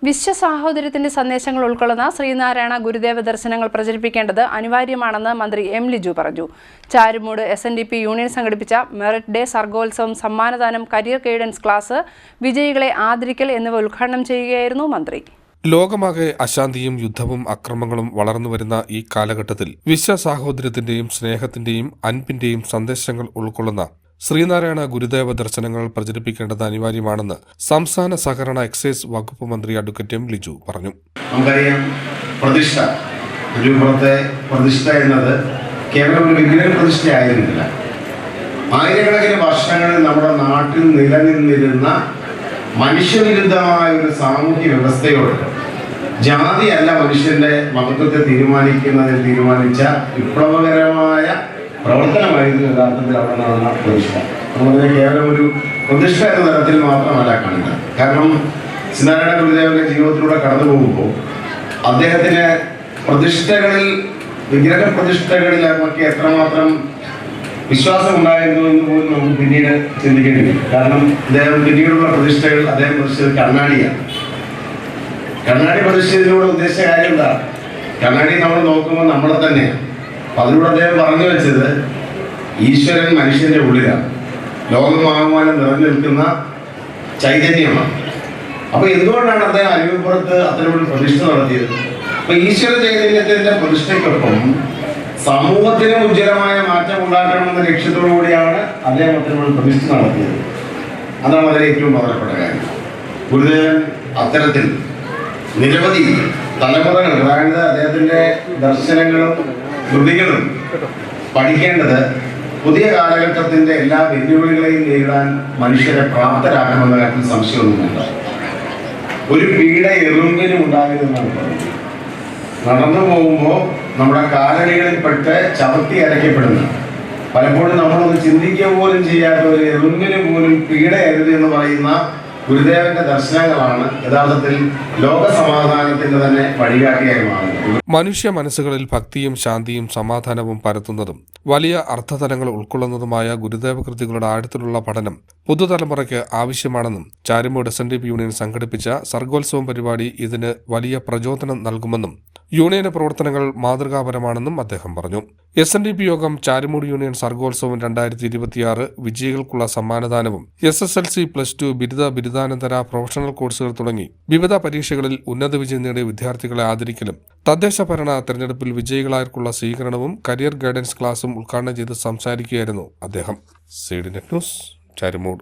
വിശ്വസാഹോദര്യത്തിന്റെ സന്ദേശങ്ങൾ ഉൾക്കൊള്ളുന്ന ശ്രീനാരായണ ഗുരുദേവ ദർശനങ്ങൾ പ്രചരിപ്പിക്കേണ്ടത് അനിവാര്യമാണെന്ന് മന്ത്രി എം ലിജു പറഞ്ഞു. ചാരുമൂട് SNDP യൂണിയൻ സംഘടിപ്പിച്ച മെറിറ്റ് ഡേ സർഗോത്സവം, സമ്മാനദാനം, കരിയർ ഗൈഡൻസ് ക്ലാസ്, വിജയികളെ ആദരിക്കൽ എന്നിവ ഉദ്ഘാടനം ചെയ്യുകയായിരുന്നു മന്ത്രി. ലോകമാകെ അശാന്തിയും യുദ്ധവും അക്രമങ്ങളും വളർന്നുവരുന്ന ഈ കാലഘട്ടത്തിൽ വിശ്വസാഹോദര്യത്തിന്റെയും സ്നേഹത്തിന്റെയും അൻപിന്റെയും സന്ദേശങ്ങൾ ഉൾക്കൊള്ളുന്ന ശ്രീനാരായണ ഗുരുദേവ ദർശനങ്ങൾ പ്രചരിപ്പിക്കേണ്ടത് അനിവാര്യമാണെന്ന് സംസ്ഥാന സഹകരണ എക്സൈസ് വകുപ്പ് മന്ത്രി അഡ്വക്കേറ്റ് എം ലിജു പറഞ്ഞു. നമുക്കറിയാം, പ്രതിഷ്ഠ എന്നത് കേവലം ഒരു വിഗ്രഹ പ്രതിഷ്ഠ ആയിരുന്നില്ല. ആയിരക്കണക്കിന് വർഷങ്ങളിൽ നമ്മുടെ നാട്ടിൽ നിലനിന്നിരുന്ന മനുഷ്യവിരുദ്ധമായ ഒരു സാമൂഹ്യ വ്യവസ്ഥയോട് ജാതിയല്ല മനുഷ്യന്റെ മഹത്വത്തെ തീരുമാനിച്ച വിപ്ലവകരമായ പ്രവർത്തനമായിരുന്നു യഥാർത്ഥത്തിൽ അവിടെ നടന്ന പ്രതിഷ്ഠ. നമ്മളതിനെ കേവലം ഒരു പ്രതിഷ്ഠ എന്ന തരത്തിൽ മാത്രമല്ല കാണുന്നത്. കാരണം ശ്രീനാരായണ ഗുരുദേവന്റെ ജീവിതത്തിലൂടെ കടന്നു പോകുമ്പോൾ അദ്ദേഹത്തിന് വിഗ്രഹ പ്രതിഷ്ഠകളിൽ നമുക്ക് എത്രമാത്രം വിശ്വാസം ഉണ്ടായിരുന്നു എന്ന് പോലും നമുക്ക് പിന്നീട് ചിന്തിക്കേണ്ടി വരും. കാരണം അദ്ദേഹം പിന്നീടുള്ള പ്രതിഷ്ഠകൾ അദ്ദേഹം പ്രതിഷ്ഠിച്ചത് കണ്ണാടിയാണ്. കണ്ണാടി പ്രതിഷ്ഠിച്ചതിലൂടെ ഉദ്ദേശിച്ച കാര്യം എന്താ? കണ്ണാടി നമ്മൾ നോക്കുമ്പോൾ നമ്മളെ തന്നെയാണ്. അപ്പം അതിലൂടെ അദ്ദേഹം പറഞ്ഞു വെച്ചത് ഈശ്വരൻ മനുഷ്യന്റെ ഉള്ളിലാണ്, ലോകമാകുവാനും നിറഞ്ഞു നിൽക്കുന്ന ചൈതന്യമാണ്. അപ്പൊ എന്തുകൊണ്ടാണ് അദ്ദേഹം അരുവിപ്പുറത്ത് അത്തരമൊരു പ്രതിഷ്ഠ നടത്തിയത്? അപ്പൊ ഈശ്വര ചൈതന്യത്തിന്റെ പ്രതിഷ്ഠയ്ക്കൊപ്പം സമൂഹത്തിന് ഉജ്ജ്വലമായ മാറ്റം ഉണ്ടാക്കണമെന്ന ലക്ഷ്യത്തോടു കൂടിയാണ് അദ്ദേഹം അത്തരമൊരു പ്രതിഷ്ഠ നടത്തിയത്. അതാണ് അതിലെ ഏറ്റവും പ്രധാനപ്പെട്ട കാര്യം. ഗുരുദേവൻ അത്തരത്തിൽ നിരവധി തലമുറകൾ, അതായത് അദ്ദേഹത്തിന്റെ ദർശനങ്ങളും കൃതികളും പഠിക്കേണ്ടത് പുതിയ കാലഘട്ടത്തിന്റെ എല്ലാ വെല്ലുവിളികളെയും നേരിടാൻ മനുഷ്യരെ പ്രാപ്തരാക്കണമെന്ന കാര്യത്തിൽ സംശയമൊന്നുമില്ല. ഒരു പീഡ എറുമ്പിനും ഉണ്ടാകരുതെന്നാണ് പറയുന്നത്. നടന്നു പോകുമ്പോൾ നമ്മുടെ കാലടികളിൽപ്പെട്ട് ചവിട്ടി അരയ്ക്കപ്പെടുന്ന, പലപ്പോഴും നമ്മളൊന്ന് ചിന്തിക്കുക പോലും ചെയ്യാത്ത ഒരു എറുമ്പിന് പോലും പീഡയരുത് എന്ന് പറയുന്ന ഗുരുദേവന്റെ ദർശനങ്ങളാണ് യഥാർത്ഥത്തിൽ ലോക സമാധാനത്തിന്റെ തന്നെ വഴികാട്ടിയായി മാറുന്നത്. മനുഷ്യ മനസ്സുകളിൽ ഭക്തിയും ശാന്തിയും സമാധാനവും പരത്തുന്നതും വലിയ അർത്ഥതലങ്ങൾ ഉൾക്കൊള്ളുന്നതുമായ ഗുരുദേവ കൃതികളുടെ ആഴത്തിലുള്ള പഠനം പുതുതലമുറയ്ക്ക് ആവശ്യമാണെന്നും ചാരുമൂട് SNDP യൂണിയൻ സംഘടിപ്പിച്ച സർഗോത്സവം പരിപാടി ഇതിന് വലിയ പ്രചോദനം നൽകുമെന്നും യൂണിയന്റെ പ്രവർത്തനങ്ങൾ മാതൃകാപരമാണെന്നും അദ്ദേഹം പറഞ്ഞു. SNDP യോഗം ചാരുമൂട് യൂണിയൻ സർഗോത്സവം 2026 വിജയികൾക്കുള്ള സമ്മാനദാനവും SSLC +2 ബിരുദാനന്തര പ്രൊഫഷണൽ കോഴ്സുകൾ തുടങ്ങി വിവിധ പരീക്ഷകളിൽ ഉന്നത വിജയം നേടിയ വിദ്യാർത്ഥികളെ ആദരിക്കലും തദ്ദേശ ഭരണ തെരഞ്ഞെടുപ്പിൽ വിജയികളാർക്കുള്ള സ്വീകരണവും കരിയർ ഗൈഡൻസ് ക്ലാസും ഉദ്ഘാടനം ചെയ്ത് സംസാരിക്കുകയായിരുന്നു അദ്ദേഹം. CDNet news, Charummood.